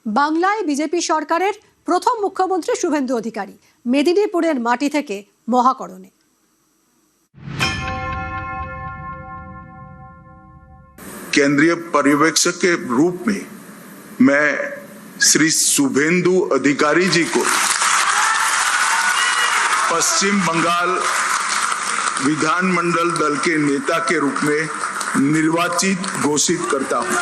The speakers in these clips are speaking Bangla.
বাংলায় বিজেপি সরকারের প্রথম মুখ্যমন্ত্রী শুভেন্দু অধিকারী মেদিনীপুরের মাটি থেকে মহাকরণে। केंद्रीय पर्यवेक्षक के रूप में मैं श्री शुभेंदु अधिकारी जी को पश्चिम बंगाल विधानमंडल दल के नेता के रूप में निर्वाचित घोषित करता हूं।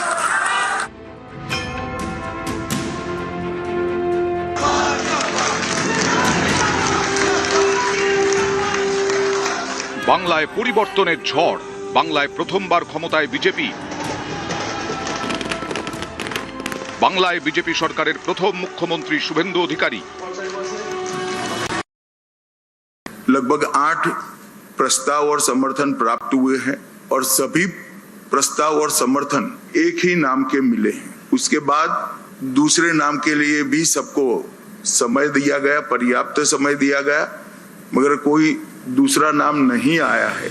বাংলায় পরিবর্তনের ঝড়, বাংলায় প্রথমবার ক্ষমতায় বিজেপি। বাংলায় বিজেপি সরকারের প্রথম মুখ্যমন্ত্রী শুভেন্দু অধিকারী। लगभग 8 प्रस्ताव और समर्थन प्राप्त हुए हैं और सभी प्रस्ताव और समर्थन एक ही नाम के मिले हैं। उसके बाद दूसरे नाम के लिए भी सबको समय दिया गया, पर्याप्त समय दिया गया, मगर कोई दूसरा नाम नहीं आया है।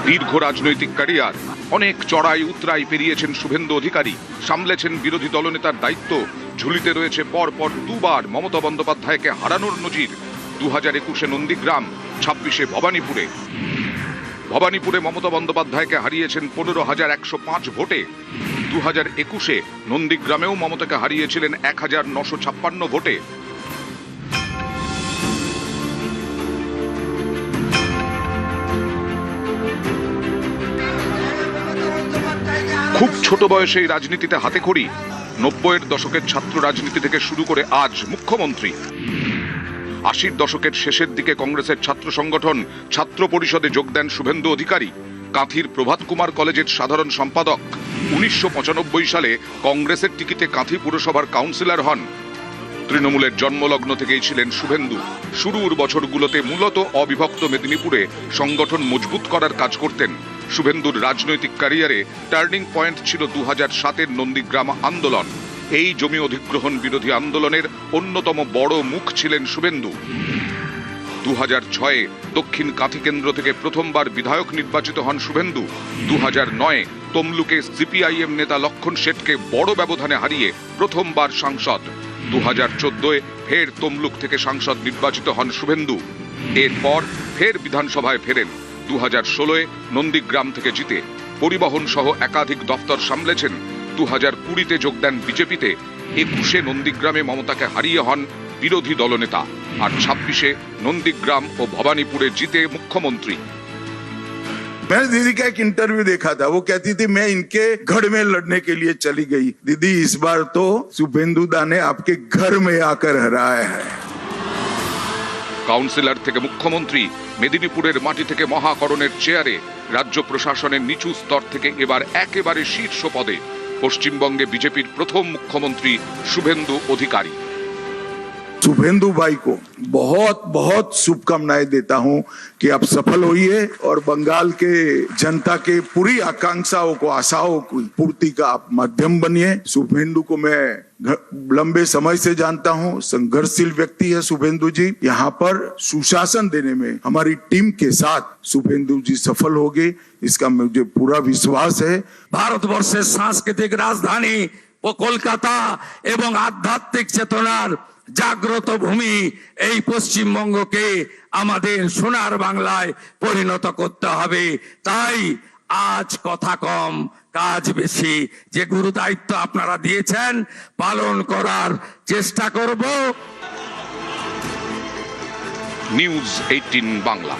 দীর্ঘ রাজনৈতিক ক্যারিয়ার, অনেক চড়াই উতরাই পেরিয়েছেন শুভেন্দু অধিকারী, সামলেছেন বিরোধী দলনেতার দায়িত্ব, ঝুলিতে রয়েছে পরপর দুবার মমতা বন্দ্যোপাধ্যায়কে হারানোর নজির। 2021-এ নন্দীগ্রাম, 26-এ ভবানীপুরে। ভবানীপুরে মমতা বন্দ্যোপাধ্যায়কে হারিয়েছেন 15,105 ভোটে। 2021-এ নন্দীগ্রামেও মমতাকে হারিয়েছিলেন 1,956 ভোটে। খুব ছোট বয়সেই রাজনীতিতে হাতেখড়ি। 90-এর দশকের ছাত্র রাজনীতি থেকে শুরু করে আজ মুখ্যমন্ত্রী। 80-র দশকের শেষের দিকে কংগ্রেসের ছাত্র সংগঠন ছাত্র পরিষদে যোগ দেন শুভেন্দু অধিকারী। কাঁথির প্রভাত কুমার কলেজের সাধারণ সম্পাদক। 1995 সালে কংগ্রেসের টিকিটে কাঁথি পুরসভার কাউন্সিলর হন। তৃণমূলের জন্মলগ্ন থেকেই ছিলেন শুভেন্দু। শুরুর বছরগুলোতে মূলত অবিভক্ত মেদিনীপুরে সংগঠন মজবুত করার কাজ করতেন। শুভেন্দুর রাজনৈতিক ক্যারিয়ারে টার্নিং পয়েন্ট ছিল 2007-এর নন্দীগ্রাম আন্দোলন। এই জমি অধিগ্রহণ বিরোধী আন্দোলনের অন্যতম বড় মুখ ছিলেন শুভেন্দু। 2006-এ দক্ষিণ কাঁথি কেন্দ্র থেকে প্রথমবার বিধায়ক নির্বাচিত হন শুভেন্দু। 2009-এ তমলুকে সিপিআইএম নেতা লক্ষণ শেঠকে বড় ব্যবধানে হারিয়ে প্রথমবার সাংসদ। 2014-এ ফের তমলুক থেকে সাংসদ নির্বাচিত হন শুভেন্দু। এরপর ফের বিধানসভায় ফেরেন। 2016-এ নন্দীগ্রাম থেকে জিতে পরিবহন সহ একাধিক দপ্তর সামলেছেন। 2020-তে যোগ দেন বিজেপিতে। 21-এ নন্দীগ্রামে মমতাকে হারিয়ে হন বিরোধী দলনেতা। আর 26-এ নন্দীগ্রাম ও ভবানীপুরে জিতে মুখ্যমন্ত্রী। मैंने दीदी का एक इंटरव्यू देखा था, वो कहती थी मैं इनके घर में लड़ने के लिए चली गई। दीदी इस बार तो शुभेंदु दा ने आपके घर में आकर हराया है। কাউন্সিলর থেকে মুখ্যমন্ত্রী, মেদিনীপুরের মাটি থেকে মহাকরণের চেয়ারে, রাজ্য প্রশাসনের নিচু স্তর থেকে এবার একেবারে শীর্ষ পদে পশ্চিমবঙ্গে বিজেপির প্রথম মুখ্যমন্ত্রী শুভেন্দু অধিকারী। शुभेंदु भाई को बहुत बहुत शुभकामनाएं देता हूं कि आप सफल होइए और बंगाल के जनता के पूरी आकांक्षाओं को, आशाओं की पूर्ति का आप माध्यम बनिए। शुभेंदु को मैं लंबे समय से जानता हूं, संघर्षशील व्यक्ति है शुभेंदु जी। यहाँ पर सुशासन देने में हमारी टीम के साथ शुभेंदु जी सफल होंगे, इसका मुझे पूरा विश्वास है। ভারতবর্ষের সাংস্কৃতিক রাজধানী ও কলকাতা এবং আধ্যাত্মিক চেতনার জাগ্রত ভূমি এই পশ্চিমবঙ্গকে আমাদের সোনার বাংলায় পরিণত করতে হবে। তাই আজ কথা কম কাজ বেশি। যে গুরু দায়িত্ব আপনারা দিয়েছেন পালন করার চেষ্টা করব। নিউজ 18 বাংলা।